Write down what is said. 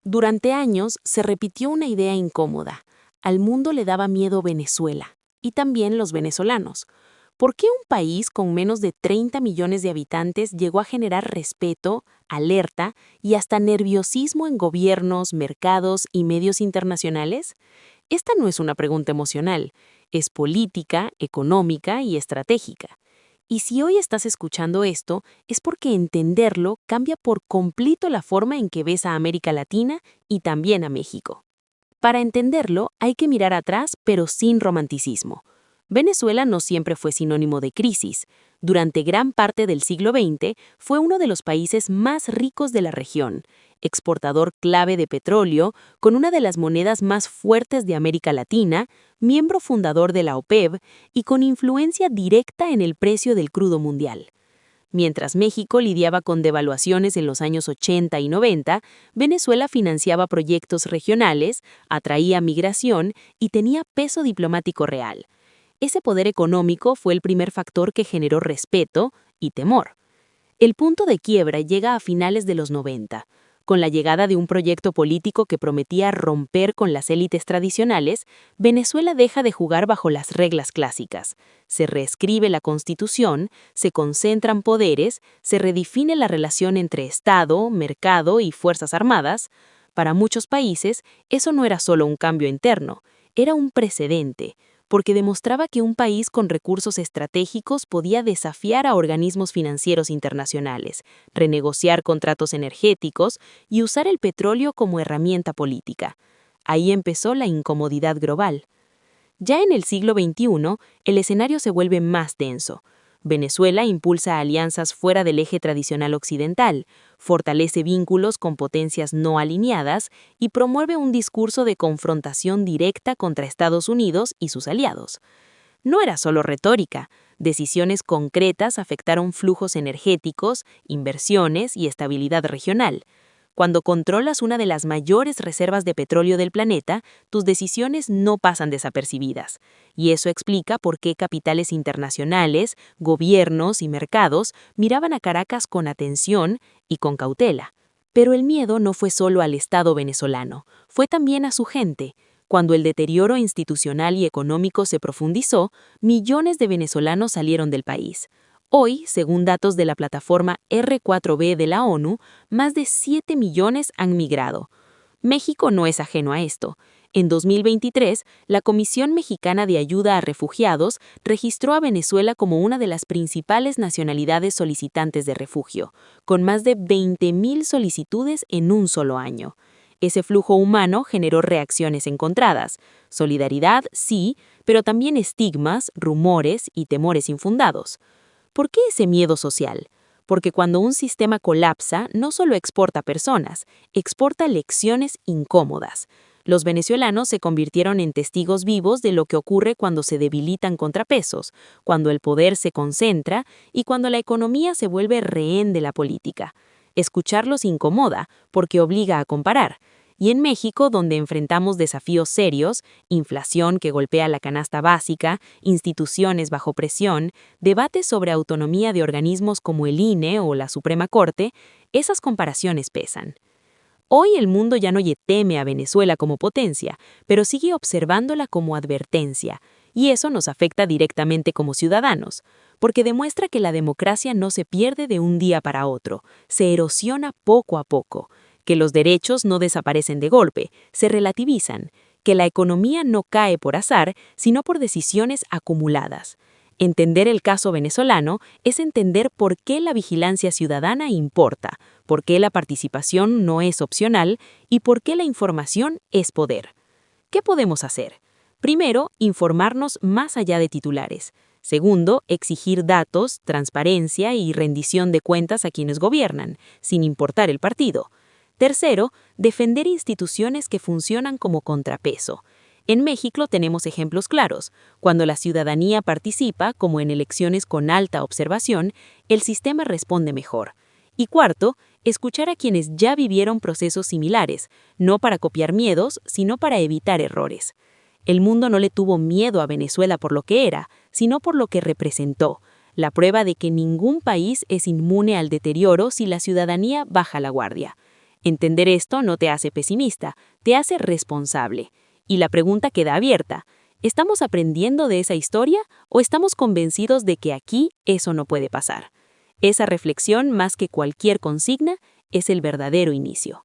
Durante años se repitió una idea incómoda. Al mundo le daba miedo Venezuela, y también los venezolanos. ¿Por qué un país con menos de 30 millones de habitantes llegó a generar respeto, alerta y hasta nerviosismo en gobiernos, mercados y medios internacionales? Esta no es una pregunta emocional, es política, económica y estratégica. Y si hoy estás escuchando esto, es porque entenderlo cambia por completo la forma en que ves a América Latina y también a México. Para entenderlo, hay que mirar atrás, pero sin romanticismo. Venezuela no siempre fue sinónimo de crisis. Durante gran parte del siglo XX fue uno de los países más ricos de la región, exportador clave de petróleo, con una de las monedas más fuertes de América Latina, miembro fundador de la OPEP y con influencia directa en el precio del crudo mundial. Mientras México lidiaba con devaluaciones en los años 80 y 90, Venezuela financiaba proyectos regionales, atraía migración y tenía peso diplomático real. Ese poder económico fue el primer factor que generó respeto y temor. El punto de quiebra llega a finales de los 90, con la llegada de un proyecto político que prometía romper con las élites tradicionales. Venezuela deja de jugar bajo las reglas clásicas. Se reescribe la Constitución, se concentran poderes, se redefine la relación entre Estado, mercado y Fuerzas Armadas. Para muchos países, eso no era solo un cambio interno, era un precedente, porque demostraba que un país con recursos estratégicos podía desafiar a organismos financieros internacionales, renegociar contratos energéticos y usar el petróleo como herramienta política. Ahí empezó la incomodidad global. Ya en el siglo XXI, el escenario se vuelve más denso. Venezuela impulsa alianzas fuera del eje tradicional occidental, fortalece vínculos con potencias no alineadas y promueve un discurso de confrontación directa contra Estados Unidos y sus aliados. No era solo retórica, decisiones concretas afectaron flujos energéticos, inversiones y estabilidad regional. Cuando controlas una de las mayores reservas de petróleo del planeta, tus decisiones no pasan desapercibidas. Y eso explica por qué capitales internacionales, gobiernos y mercados miraban a Caracas con atención y con cautela. Pero el miedo no fue solo al Estado venezolano, fue también a su gente. Cuando el deterioro institucional y económico se profundizó, millones de venezolanos salieron del país. Hoy, según datos de la plataforma R4B de la ONU, más de 7 millones han migrado. México no es ajeno a esto. En 2023, la Comisión Mexicana de Ayuda a Refugiados registró a Venezuela como una de las principales nacionalidades solicitantes de refugio, con más de 20.000 solicitudes en un solo año. Ese flujo humano generó reacciones encontradas. Solidaridad, sí, pero también estigmas, rumores y temores infundados. ¿Por qué ese miedo social? Porque cuando un sistema colapsa, no solo exporta personas, exporta lecciones incómodas. Los venezolanos se convirtieron en testigos vivos de lo que ocurre cuando se debilitan contrapesos, cuando el poder se concentra y cuando la economía se vuelve rehén de la política. Escucharlos incomoda porque obliga a comparar. Y en México, donde enfrentamos desafíos serios, inflación que golpea la canasta básica, instituciones bajo presión, debates sobre autonomía de organismos como el INE o la Suprema Corte, esas comparaciones pesan. Hoy el mundo ya no teme a Venezuela como potencia, pero sigue observándola como advertencia, y eso nos afecta directamente como ciudadanos, porque demuestra que la democracia no se pierde de un día para otro, se erosiona poco a poco, que los derechos no desaparecen de golpe, se relativizan, que la economía no cae por azar, sino por decisiones acumuladas. Entender el caso venezolano es entender por qué la vigilancia ciudadana importa, por qué la participación no es opcional y por qué la información es poder. ¿Qué podemos hacer? Primero, informarnos más allá de titulares. Segundo, exigir datos, transparencia y rendición de cuentas a quienes gobiernan, sin importar el partido. Tercero, defender instituciones que funcionan como contrapeso. En México tenemos ejemplos claros. Cuando la ciudadanía participa, como en elecciones con alta observación, el sistema responde mejor. Y cuarto, escuchar a quienes ya vivieron procesos similares, no para copiar miedos, sino para evitar errores. El mundo no le tuvo miedo a Venezuela por lo que era, sino por lo que representó, la prueba de que ningún país es inmune al deterioro si la ciudadanía baja la guardia. Entender esto no te hace pesimista, te hace responsable. Y la pregunta queda abierta. ¿Estamos aprendiendo de esa historia o estamos convencidos de que aquí eso no puede pasar? Esa reflexión, más que cualquier consigna, es el verdadero inicio.